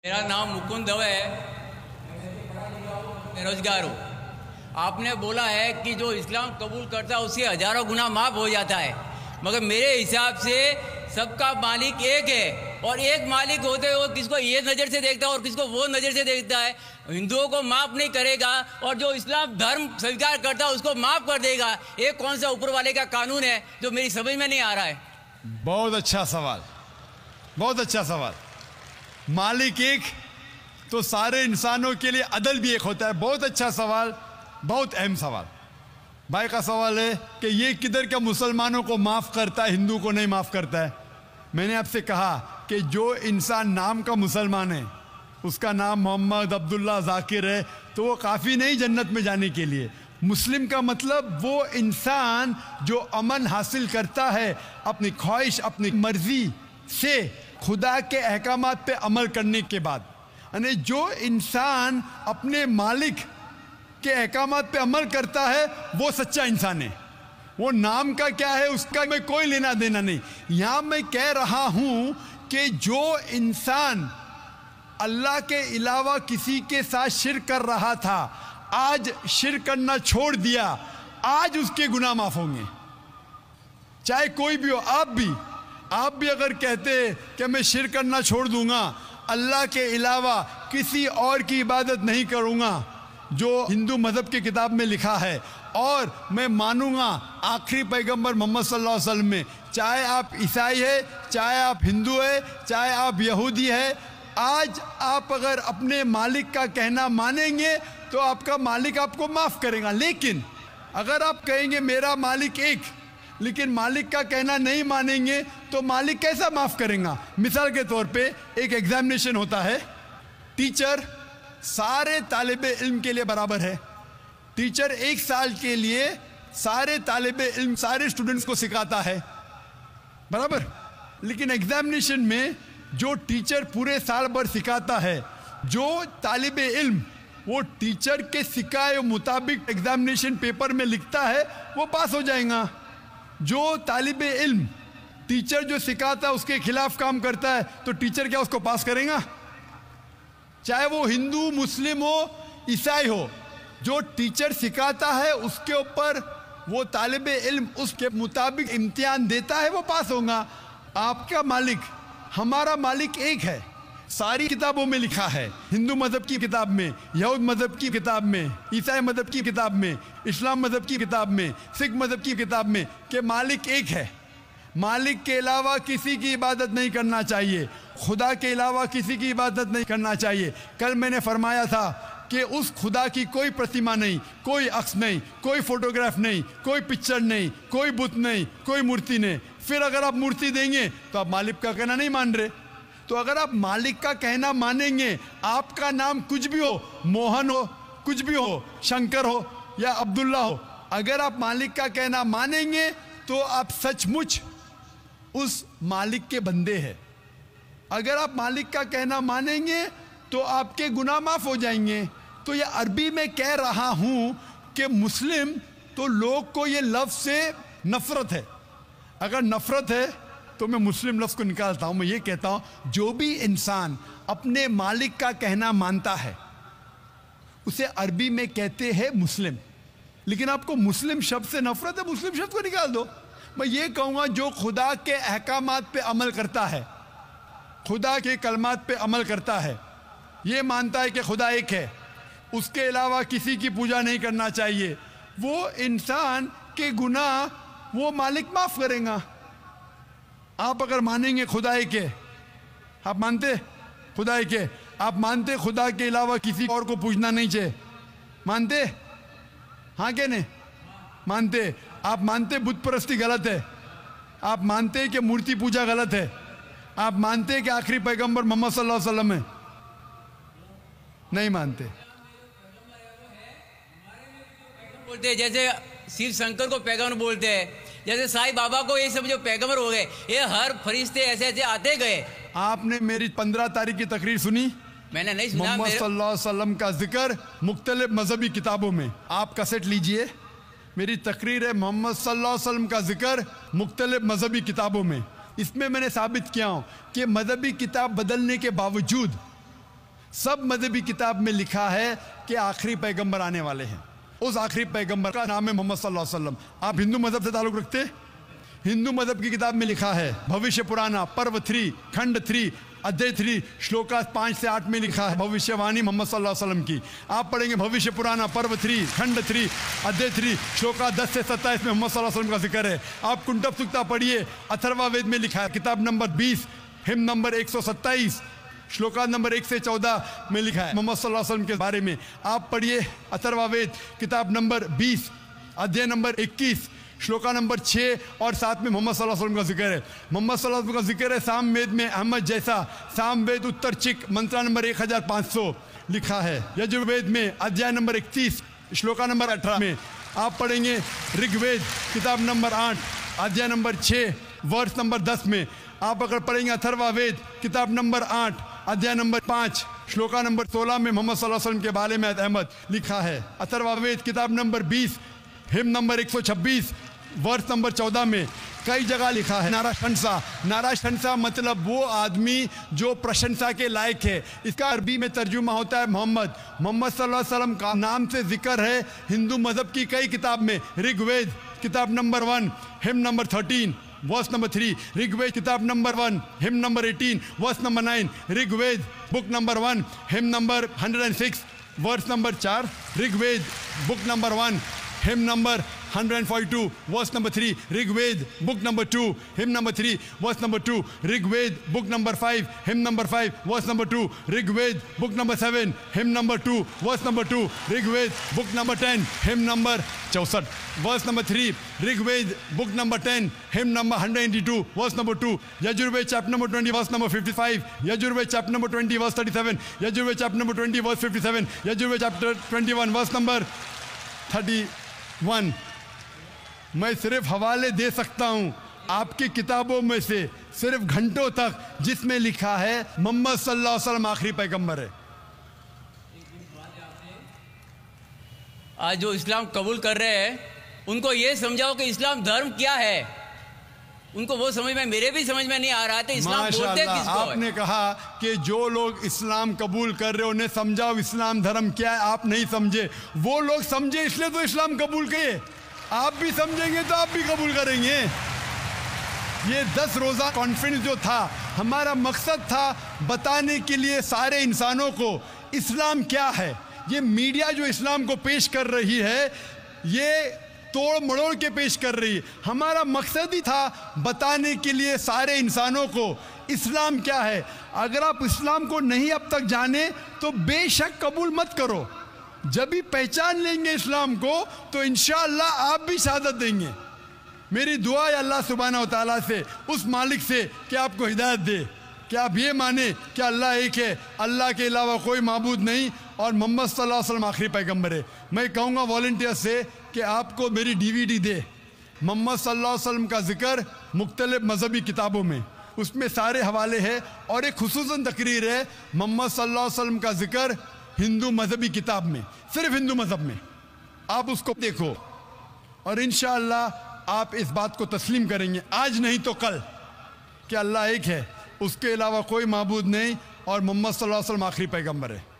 मेरा नाम मुकुंद दवे है, बेरोजगार हूँ। आपने बोला है कि जो इस्लाम कबूल करता है उससे हजारों गुना माफ़ हो जाता है, मगर मेरे हिसाब से सबका मालिक एक है और एक मालिक होते हुए किसको ये नज़र से देखता है और किसको वो नज़र से देखता है। हिंदुओं को माफ़ नहीं करेगा और जो इस्लाम धर्म स्वीकार करता है उसको माफ़ कर देगा। ये कौन सा ऊपर वाले का कानून है जो मेरी समझ में नहीं आ रहा है। बहुत अच्छा सवाल, बहुत अच्छा सवाल। मालिक एक तो सारे इंसानों के लिए अदल भी एक होता है। बहुत अच्छा सवाल, बहुत अहम सवाल। भाई का सवाल है कि ये किधर क्या मुसलमानों को माफ़ करता है, हिंदू को नहीं माफ़ करता है। मैंने आपसे कहा कि जो इंसान नाम का मुसलमान है, उसका नाम मोहम्मद अब्दुल्ला जाकिर है, तो वो काफ़ी नहीं जन्नत में जाने के लिए। मुस्लिम का मतलब वो इंसान जो अमन हासिल करता है अपनी ख्वाहिश अपनी मर्जी से खुदा के अहकामात पे अमल करने के बाद। यानी जो इंसान अपने मालिक के अहकामात पे अमल करता है वो सच्चा इंसान है। वो नाम का क्या है उसका मैं कोई लेना देना नहीं। यहाँ मैं कह रहा हूँ कि जो इंसान अल्लाह के अलावा किसी के साथ शिर्क कर रहा था, आज शिर्क करना छोड़ दिया, आज उसके गुनाह माफ़ होंगे। चाहे कोई भी हो, आप भी अगर कहते कि मैं शिर्क करना छोड़ दूंगा, अल्लाह के अलावा किसी और की इबादत नहीं करूंगा जो हिंदू मज़हब की किताब में लिखा है, और मैं मानूंगा आखिरी पैगंबर मोहम्मद सल्लल्लाहु अलैहि वसल्लम में, चाहे आप ईसाई है, चाहे आप हिंदू है, चाहे आप यहूदी है, आज आप अगर अपने मालिक का कहना मानेंगे तो आपका मालिक आपको माफ़ करेगा। लेकिन अगर आप कहेंगे मेरा मालिक एक, लेकिन मालिक का कहना नहीं मानेंगे तो मालिक कैसा माफ़ करेगा। मिसाल के तौर पे एक एग्जामिनेशन होता है, टीचर सारे तालिबे इल्म के लिए बराबर है। टीचर एक साल के लिए सारे तालिबे इल्म सारे स्टूडेंट्स को सिखाता है, बराबर। लेकिन एग्जामिनेशन में जो टीचर पूरे साल भर सिखाता है, जो तालिबे इल्म वो टीचर के सिखाए मुताबिक एग्जामिनेशन पेपर में लिखता है वो पास हो जाएगा। जो तालिबे इल्म टीचर जो सिखाता है उसके खिलाफ काम करता है तो टीचर क्या उसको पास करेगा? चाहे वो हिंदू मुस्लिम हो ईसाई हो, जो टीचर सिखाता है उसके ऊपर वो तालिबे इल्म उसके मुताबिक इम्तिहान देता है वो पास होगा। आपका मालिक हमारा मालिक एक है, सारी किताबों में लिखा है, हिंदू मज़हब की किताब में, यहूद मज़हब की किताब में, ईसाई मज़हब की किताब में, इस्लाम मज़हब की किताब में, सिख मज़हब की किताब में कि मालिक एक है। मालिक के अलावा किसी की इबादत नहीं करना चाहिए, खुदा के अलावा किसी की इबादत नहीं करना चाहिए। कल मैंने फरमाया था कि उस खुदा की कोई प्रतिमा नहीं, कोई अक्स नहीं, कोई फोटोग्राफ नहीं, कोई पिक्चर नहीं, कोई बुत नहीं, कोई मूर्ति नहीं। फिर अगर आप मूर्ति देंगे तो आप मालिक का कहना नहीं मान रहे। तो अगर आप मालिक का कहना मानेंगे, आपका नाम कुछ भी हो, मोहन हो, कुछ भी हो, शंकर हो या अब्दुल्ला हो, अगर आप मालिक का कहना मानेंगे तो आप सचमुच उस मालिक के बंदे हैं। अगर आप मालिक का कहना मानेंगे तो आपके गुनाह माफ़ हो जाएंगे। तो ये अरबी में कह रहा हूँ कि मुस्लिम तो लोग को ये लफ्ज़ से नफ़रत है। अगर नफ़रत है तो मैं मुस्लिम लफ्ज़ को निकालता हूँ, मैं ये कहता हूँ जो भी इंसान अपने मालिक का कहना मानता है उसे अरबी में कहते हैं मुस्लिम। लेकिन आपको मुस्लिम शब्द से नफ़रत है, मुस्लिम शब्द को निकाल दो। मैं ये कहूँगा जो खुदा के अहकामात पे अमल करता है, खुदा के कलमात पे अमल करता है, ये मानता है कि खुदा एक है, उसके अलावा किसी की पूजा नहीं करना चाहिए, वो इंसान के गुनाह वो मालिक माफ़ करेगा। आप अगर मानेंगे खुदा एक है, आप मानते खुदा एक है, आप मानते खुदा के अलावा किसी और को पूजना नहीं चाहिए, मानते? हाँ क्या नहीं मानते? आप मानते बुत परस्ती गलत है, आप मानते कि मूर्ति पूजा गलत है, आप मानते कि आखिरी पैगंबर मोहम्मद सल्लल्लाहु अलैहि वसल्लम है? नहीं मानते। बोलते हैं जैसे शिव शंकर को पैगंबर बोलते हैं, जैसे साईं बाबा को ये सब जो पैगंबर हो गए, ये हर फरिश्ते ऐसे ऐसे आते गए। आपने मेरी 15 तारीख की तकरीर सुनी? मैंने नहीं सुना। मोहम्मद सल्लल्लाहु अलैहि वसल्लम का जिक्र मुख्तलिफ मजहबी किताबों में, आप कैसेट लीजिए, मेरी तकरीर है मोहम्मद सल्लल्लाहु अलैहि वसल्लम का जिक्र मुख्तलिफ मजहबी किताबों में। इसमें मैंने साबित किया हूँ कि मजहबी किताब बदलने के बावजूद सब मजहबी किताब में लिखा है कि आखिरी पैगंबर आने वाले हैं। उस आखिरी पैगंबर का नाम है मोहम्मद सल्लल्लाहु अलैहि वसल्लम। आप हिंदू मजहब से ताल्लुक़ रखते? हिंदू मजहब की किताब में लिखा है, भविष्य पुराना पर्व 3 खंड 3 अध्याय 3 श्लोका 5 से 8 में लिखा है भविष्यवाणी मोहम्मद सल्लल्लाहु अलैहि वसल्लम की। आप पढ़ेंगे भविष्य पुराना पर्व 3 खंड 3 अध्याय 3 श्लोका 10 से 27 में मोहम्मद सल्लल्लाहु अलैहि वसल्लम का जिक्र है। आप कुंटब सुक्ता पढ़िए, अथर्वा वेद में लिखा है, किताब number 20 him number 127 shloka number 1 से 14 में लिखा है मोहम्मद सल्लल्लाहु अलैहि वसल्लम के बारे में। आप पढ़िए अथर्वा वेद किताब नंबर 20 अध्याय नंबर 21 श्लोका नंबर 6 और 7 में मोहम्मद सल्लल्लाहु अलैहि वसल्लम का जिक्र है। मोहम्मद सल्लल्लाहु अलैहि वसल्लम का जिक्र है साम वेद में अहमद जैसा, साम वेद उत्तर चिक मंत्रा नंबर 1500 लिखा है। यजुर्वेद में अध्याय नंबर 31 श्लोका नंबर 18 में। आप पढ़ेंगे ऋग्वेद किताब नंबर 8 अध्याय नंबर 6 वर्ष नंबर 10 में। आप अगर पढ़ेंगे अथर्वा वेद किताब नंबर 8 अध्याय नंबर 5 श्लोका नंबर 16 में मोहम्मद सल्लल्लाहु अलैहि वसल्लम के बारे में अहमद लिखा है। अथर्वा वेद किताब नंबर 20 हिम नंबर 126 वर्ष नंबर 14 में कई जगह लिखा है नाराशंसा। नाराशंसा मतलब वो आदमी जो प्रशंसा के लायक है। इसका अरबी में तर्जुमा होता है मोहम्मद। मोहम्मद सल्लल्लाहु अलैहि वसल्लम का नाम से जिक्र है हिंदू मजहब की कई किताब में। ऋग्वेद किताब number 1 hymn number 13 verse number 3, Rigveda किताब number 1 hymn number 18 verse number 9, Rigveda book number 1 hymn number 106 verse number 4, Rigveda book number 1 hymn number 142 verse number 3, Rigveda book number 2 hymn number 3 verse number 2, Rigveda book number 5 hymn number 5 verse number 2, Rigveda book number 7 hymn number 2 verse number 2, Rigveda book number 10 hymn number 64 verse number 3, Rigveda book number 10 hymn number 182 verse number 2, Yajurveda chapter number 20 verse number 55, Yajurveda chapter number 20 verse 37, Yajurveda chapter number 20 verse 57, Yajurveda chapter 21 verse number 31। मैं सिर्फ हवाले दे सकता हूं आपकी किताबों में से सिर्फ घंटों तक, जिसमें लिखा है मोहम्मद सल्लल्लाहु अलैहि वसल्लम आखिरी पैगंबर है। आज जो इस्लाम कबूल कर रहे हैं उनको ये समझाओ कि इस्लाम धर्म क्या है। उनको वो समझ में, मेरे भी समझ में नहीं आ रहा था इस्लाम बोलते किसको है। आपने कहा कि जो लोग इस्लाम कबूल कर रहे हो उन्हें समझाओ इस्लाम धर्म क्या है। आप नहीं समझे, वो लोग समझे इसलिए तो इस्लाम कबूल किए। आप भी समझेंगे तो आप भी कबूल करेंगे। ये 10 रोज़ा कॉन्फ्रेंस जो था, हमारा मकसद था बताने के लिए सारे इंसानों को इस्लाम क्या है। ये मीडिया जो इस्लाम को पेश कर रही है, ये तोड़ मड़ोड़ के पेश कर रही है। हमारा मकसद ही था बताने के लिए सारे इंसानों को इस्लाम क्या है। अगर आप इस्लाम को नहीं अब तक जाने तो बेशक कबूल मत करो। जब भी पहचान लेंगे इस्लाम को तो इंशाअल्लाह आप भी शहादत देंगे। मेरी दुआ है अल्लाह सुब्हानहू व तआला से, उस मालिक से, कि आपको हिदायत दे कि आप ये माने कि अल्लाह एक है, अल्लाह के अलावा कोई माबूद नहीं, और मोहम्मद सल्लल्लाहु अलैहि वसल्लम आखिरी पैगंबर है। मैं कहूँगा वॉलंटियर से कि आपको मेरी DVD दे, मोहम्मद सल्लल्लाहु अलैहि वसल्लम का जिक्र मुख्तलिफ मजहबी किताबों में, उसमें सारे हवाले हैं। और एक खुसूसन तकरीर है मोहम्मद सल्लल्लाहु अलैहि वसल्लम का जिक्र हिंदू मजहबी किताब में, सिर्फ हिंदू मजहब में। आप उसको देखो और इंशाअल्लाह आप इस बात को तस्लीम करेंगे, आज नहीं तो कल, कि अल्लाह एक है, उसके अलावा कोई माबूद नहीं, और मोहम्मद सल्लल्लाहु अलैहि वसल्लम आखिरी पैगंबर है।